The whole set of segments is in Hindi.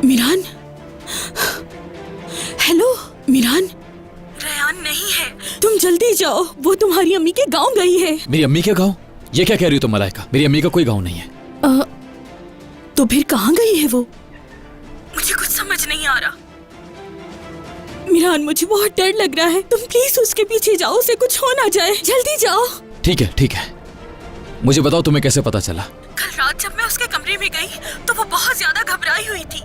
मिरान, हेलो मिरान, रेयान नहीं है, तुम जल्दी जाओ, वो तुम्हारी अम्मी के गांव गई है। मेरी अम्मी के गांव? ये क्या कह रही हो तुम मलाइका? मेरी अम्मी का कोई गांव नहीं है। तो फिर कहाँ गई है वो? मुझे कुछ समझ नहीं आ रहा। मिरान, मुझे बहुत डर लग रहा है, तुम प्लीज उसके पीछे जाओ, उसे कुछ हो ना जाए, जल्दी जाओ। ठीक है ठीक है, मुझे बताओ तुम्हें कैसे पता चला? कल रात जब मैं उसके कमरे में गई तो वो बहुत ज्यादा घबराई हुई थी।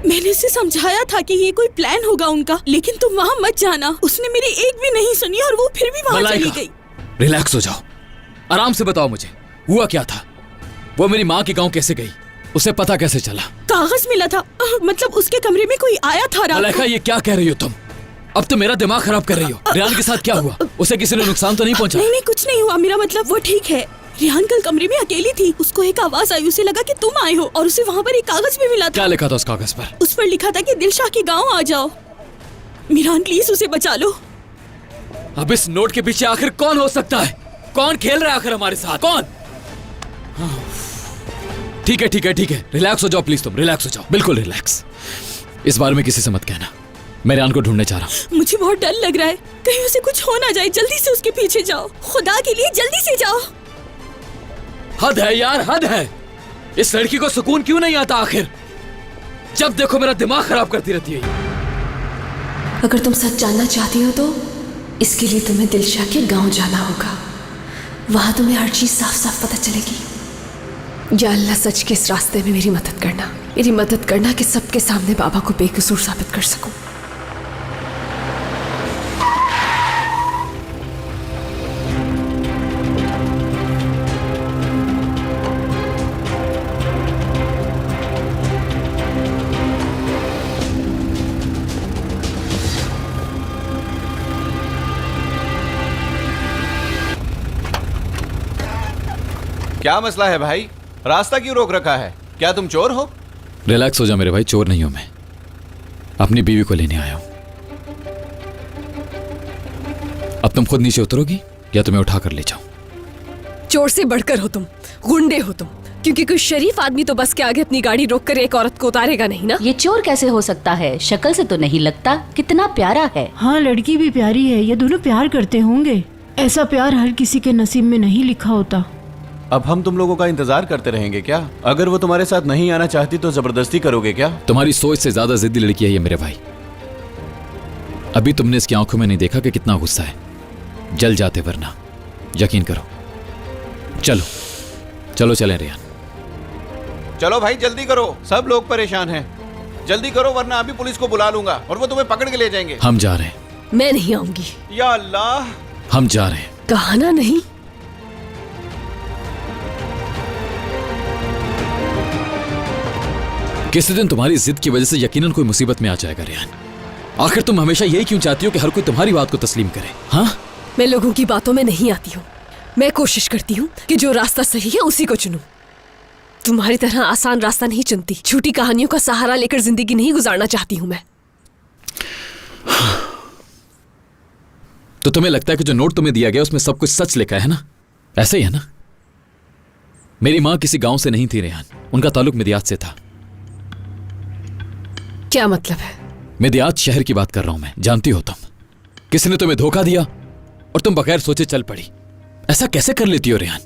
मैंने उसे समझाया था कि ये कोई प्लान होगा उनका, लेकिन तुम वहाँ मत जाना। उसने मेरी एक भी नहीं सुनी और वो फिर भी वहाँ चली गई। रिलैक्स हो जाओ, आराम से बताओ मुझे हुआ क्या था। वो मेरी माँ के गांव कैसे गई, उसे पता कैसे चला? कागज मिला था, मतलब उसके कमरे में कोई आया था रात मलाइका, ये क्या कह रही हो तुम? अब तो मेरा दिमाग खराब कर रही हो। रेहान के साथ क्या हुआ? उसे किसी ने नुकसान तो नहीं पहुंचा? नहीं, कुछ नहीं हुआ, मेरा मतलब वो ठीक है। रेहान कल कमरे में अकेली थी, उसको एक आवाज आई, उसे लगा कि तुम आए हो और उसे वहाँ पर एक कागज भी मिला था। क्या लिखा था उस कागज पर? उस पर लिखा था कि दिलशाह के गांव आ जाओ। मिरान प्लीज उसे बचा लो। अब इस नोट के पीछे आखिर कौन हो सकता है? कौन खेल रहा है आखिर हमारे साथ? कौन? ठीक है ठीक है ठीक है, रिलैक्स हो जाओ प्लीज, तुम रिलैक्स हो जाओ, बिल्कुल रिलैक्स। इस बारे में किसी से मत कहना, मैं रेहान को ढूंढने जा रहा हूँ। मुझे बहुत डर लग रहा है, कहीं उसे कुछ हो ना जाए। जल्दी से उसके पीछे जाओ, खुदा के लिए जल्दी से जाओ। हद है यार, हद है। इस लड़की को सुकून क्यों नहीं आता आखिर? जब देखो मेरा दिमाग खराब करती रहती है। अगर तुम सच जानना चाहती हो तो इसके लिए तुम्हें दिलशाह के गांव जाना होगा, वहां तुम्हें हर चीज साफ साफ पता चलेगी। या अल्लाह, सच के इस रास्ते में मेरी मदद करना कि सबके सामने बाबा को बेकसूर साबित कर सकूं। क्या मसला है भाई? रास्ता क्यों रोक रखा है? क्या तुम चोर हो? रिलैक्स हो जा मेरे भाई, चोर नहीं हूं मैं, अपनी बीवी को लेने आया हूं। अब तुम खुद नीचे उतरोगी या तुम्हें उठा कर ले जाऊं? चोर से बढ़कर हो तुम, गुंडे हो तुम, क्योंकि कोई शरीफ आदमी तो बस के आगे अपनी गाड़ी रोककर एक औरत को उतारेगा नहीं ना। ये चोर कैसे हो सकता है? शक्ल से तो नहीं लगता, कितना प्यारा है। हाँ, लड़की भी प्यारी है, ये दोनों प्यार करते होंगे। ऐसा प्यार हर किसी के नसीब में नहीं लिखा होता। अब हम तुम लोगों का इंतजार करते रहेंगे क्या? अगर वो तुम्हारे साथ नहीं आना चाहती तो जबरदस्ती करोगे क्या? तुम्हारी सोच से ज्यादा जिद्दी लड़की है ये मेरे भाई। अभी तुमने इसकी आंखों में नहीं देखा कि कितना गुस्सा है, जल जाते वरना, यकीन करो। चलो चलो चलें रेहान। चलो भाई जल्दी करो, सब लोग परेशान हैं। जल्दी करो वरना अभी पुलिस को बुला लूंगा और वो तुम्हें पकड़ के ले जाएंगे। हम जा रहे हैं। मैं नहीं आऊंगी। या अल्लाह, हम जा रहे हैं। कहा ना नहीं। किसी दिन तुम्हारी जिद की वजह से यकीनन कोई मुसीबत में आ जाएगा रेहान। आखिर तुम हमेशा यही क्यों चाहती हो कि हर कोई तुम्हारी बात को तस्लीम करे? हाँ, मैं लोगों की बातों में नहीं आती हूँ। मैं कोशिश करती हूँ कि जो रास्ता सही है उसी को चुनूं। तुम्हारी तरह आसान रास्ता नहीं चुनती। झूठी कहानियों का सहारा लेकर जिंदगी नहीं गुजारना चाहती हूँ मैं। तो तुम्हें लगता है कि जो नोट तुम्हें दिया गया उसमें सब कुछ सच लिखा है ना? ऐसे ही है ना? मेरी माँ किसी गांव से नहीं थी रेहान, उनका ताल्लुक मिदियात से था। क्या मतलब है? मिदियात शहर की बात कर रहा हूं मैं, जानती हो तुम। किसी ने तुम्हें धोखा दिया और तुम बगैर सोचे चल पड़ी। ऐसा कैसे कर लेती हो रेहान?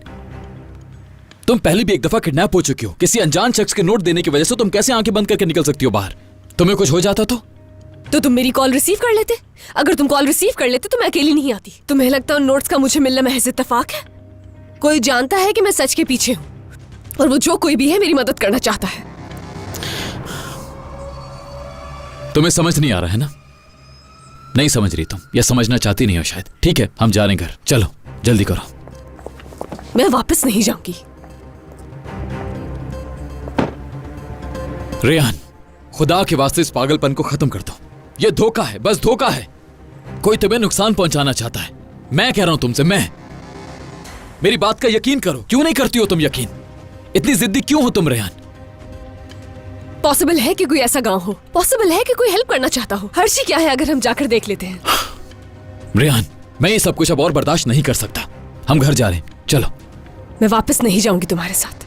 तुम पहले भी एक दफा किडनैप हो चुकी हो। किसी अनजान शख्स के नोट देने की वजह से तुम कैसे आंखें बंद करके निकल सकती हो बाहर? तुम्हें कुछ हो जाता तो तुम मेरी कॉल रिसीव कर लेते। अगर तुम कॉल रिसीव कर लेते तो मैं अकेली नहीं आती। तुम्हें लगता है उन नोट्स का मुझे मिलना महज इत्तेफाक है? कोई जानता है कि मैं सच के पीछे हूं और वो जो कोई भी है मेरी मदद करना चाहता है। तुम्हें समझ नहीं आ रहा है ना? नहीं समझ रही तुम, या समझना चाहती नहीं हो शायद। ठीक है, हम जा रहे हैं घर, चलो जल्दी करो। मैं वापस नहीं जाऊंगी। रेहान, खुदा के वास्ते इस पागलपन को खत्म कर दो। ये धोखा है, बस धोखा है। कोई तुम्हें नुकसान पहुंचाना चाहता है। मैं कह रहा हूं तुमसे, मेरी बात का यकीन करो। क्यों नहीं करती हो तुम यकीन? इतनी जिद्दी क्यों हो तुम रेहान? पॉसिबल है कि कोई ऐसा गांव हो, पॉसिबल है कि कोई हेल्प करना चाहता हो। हर्षी क्या है अगर हम जाकर देख लेते हैं? रेहान, मैं ये सब कुछ अब और बर्दाश्त नहीं कर सकता। हम घर जा रहे हैं, चलो। मैं वापस नहीं जाऊंगी तुम्हारे साथ।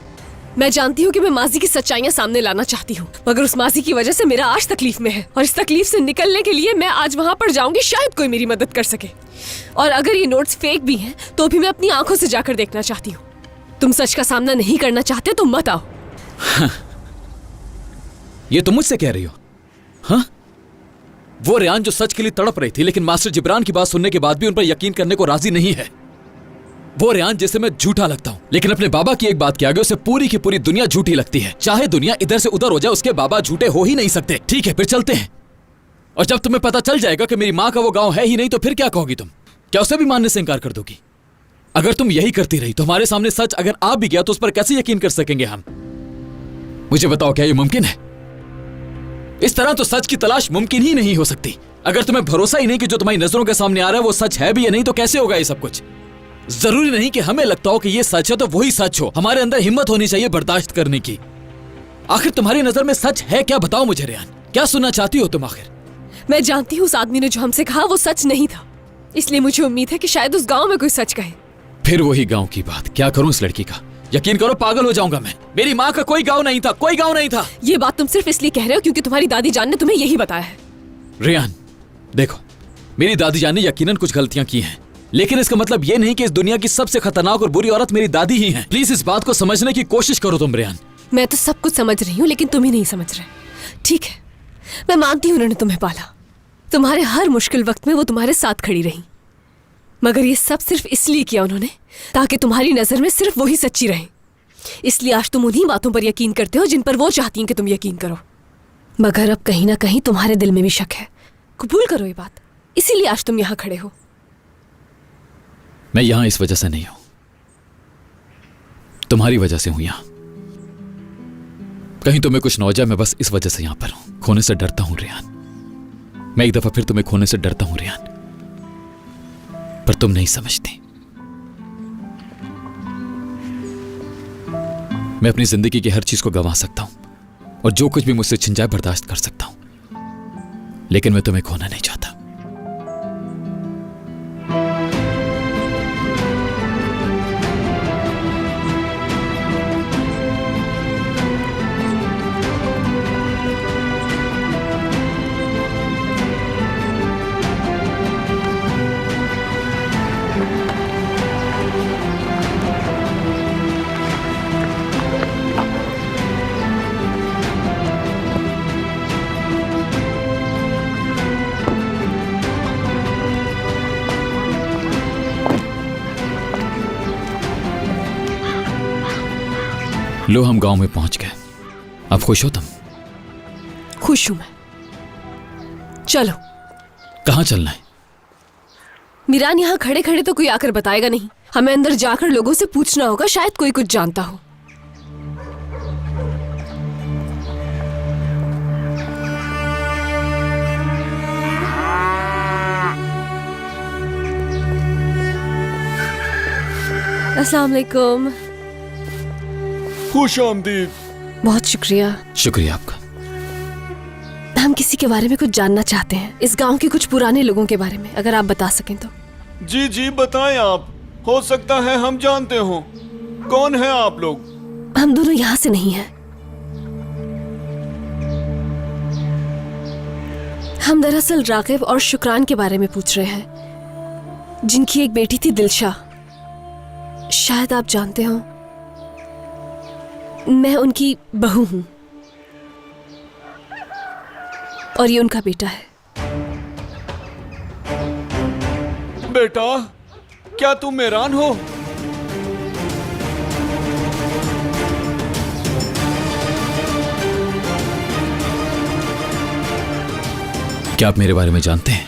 मैं जानती हूँ कि मैं माजी की सच्चाइयाँ सामने लाना चाहती हूँ, मगर उस माजी की वजह से मेरा आज तकलीफ में है और इस तकलीफ से निकलने के लिए मैं आज वहाँ पर जाऊंगी, शायद कोई मेरी मदद कर सके। और अगर ये नोट्स फेक भी हैं तो भी मैं अपनी आंखों से जाकर देखना चाहती हूँ। तुम सच का सामना नहीं करना चाहते तो मत आओ। ये तुम मुझसे कह रही हो? हाँ, वो रेहान जो सच के लिए तड़प रही थी लेकिन मास्टर जिब्रान की बात सुनने के बाद भी उन पर यकीन करने को राजी नहीं है। वो रेहान जिसे मैं झूठा लगता हूं, लेकिन अपने बाबा की एक बात के आगे उसे पूरी की पूरी दुनिया झूठी लगती है। चाहे दुनिया इधर से उधर हो जाए, उसके बाबा झूठे हो ही नहीं सकते। ठीक है, फिर चलते हैं। और जब तुम्हें पता चल जाएगा कि मेरी माँ का वो गांव है ही नहीं, तो फिर क्या कहोगी तुम? क्या उसे भी मानने से इंकार कर दोगी? अगर तुम यही करती रही तो हमारे सामने सच अगर आ भी गया तो उस पर कैसे यकीन कर सकेंगे हम? मुझे बताओ, क्या ये मुमकिन है? इस तरह तो सच की तलाश मुमकिन ही नहीं हो सकती। अगर तुम्हें भरोसा ही नहीं कि जो तुम्हारी नजरों के सामने आ रहा है वो सच है भी या नहीं, तो कैसे होगा ये सब कुछ? जरूरी नहीं कि हमें लगता हो कि ये सच है तो वही सच हो। हमारे अंदर हिम्मत होनी चाहिए बर्दाश्त करने की। आखिर तुम्हारी नजर में सच है क्या? बताओ मुझे रेहान, क्या सुनना चाहती हो तुम आखिर? मैं जानती हूँ उस आदमी ने जो हमसे कहा वो सच नहीं था, इसलिए मुझे उम्मीद है कि शायद उस गांव में कोई सच कहे। फिर वही गांव की बात। क्या करूं इस लड़की का? यकीन करो पागल हो जाऊंगा मैं। मेरी माँ का कोई गांव नहीं था, कोई गांव नहीं था। ये बात तुम सिर्फ इसलिए कह रहे हो क्योंकि तुम्हारी दादी जान ने तुम्हें यही बताया है। रेहान देखो, मेरी दादी जान ने यकीनन कुछ गलतियां की हैं, लेकिन इसका मतलब ये नहीं कि इस दुनिया की सबसे खतरनाक और बुरी औरत मेरी दादी ही है। प्लीज इस बात को समझने की कोशिश करो तुम रेहान। मैं तो सब कुछ समझ रही हूँ लेकिन तुम ही नहीं समझ रहे। ठीक है, मैं मानती हूँ उन्होंने तुम्हें पाला, तुम्हारे हर मुश्किल वक्त में वो तुम्हारे साथ खड़ी रही, मगर ये सब सिर्फ इसलिए किया उन्होंने ताकि तुम्हारी नजर में सिर्फ वही सच्ची रहे। इसलिए आज तुम उन्हीं बातों पर यकीन करते हो जिन पर वो चाहती हैं कि तुम यकीन करो। मगर अब कहीं ना कहीं तुम्हारे दिल में भी शक है, कबूल करो ये बात। इसीलिए आज तुम यहाँ खड़े हो। मैं यहां इस वजह से नहीं हूं, तुम्हारी वजह से हूं यहां। कहीं तुम्हें कुछ न हो जाए, मैं बस इस वजह से यहां पर हूं। खोने से डरता हूं रेहान। मैं एक दफा फिर तुम्हें खोने से डरता हूं रेहान, पर तुम नहीं समझती। मैं अपनी जिंदगी की हर चीज को गंवा सकता हूं और जो कुछ भी मुझसे छिन जाए बर्दाश्त कर सकता हूं, लेकिन मैं तुम्हें खोना नहीं चाहता। लो, हम गांव में पहुंच गए। अब खुश हो तुम? खुश हूं मैं। चलो। कहां चलना है? मीरान, यहाँ खड़े खड़े तो कोई आकर बताएगा नहीं, हमें अंदर जाकर लोगों से पूछना होगा, शायद कोई कुछ जानता हो। अस्सलाम वालेकुम। खुश आमदीद। बहुत शुक्रिया। शुक्रिया आपका। हम किसी के बारे में कुछ जानना चाहते हैं, इस गांव के कुछ पुराने लोगों के बारे में, अगर आप बता सकें तो। जी जी बताएं आप, हो सकता है हम जानते हो। कौन है आप लोग? हम दोनों यहाँ से नहीं हैं। हम दरअसल रागिब और शुक्रान के बारे में पूछ रहे हैं, जिनकी एक बेटी थी दिलशा। शायद आप जानते हो, मैं उनकी बहू हूं और ये उनका बेटा है। बेटा, क्या तुम मेहरान हो? क्या आप मेरे बारे में जानते हैं?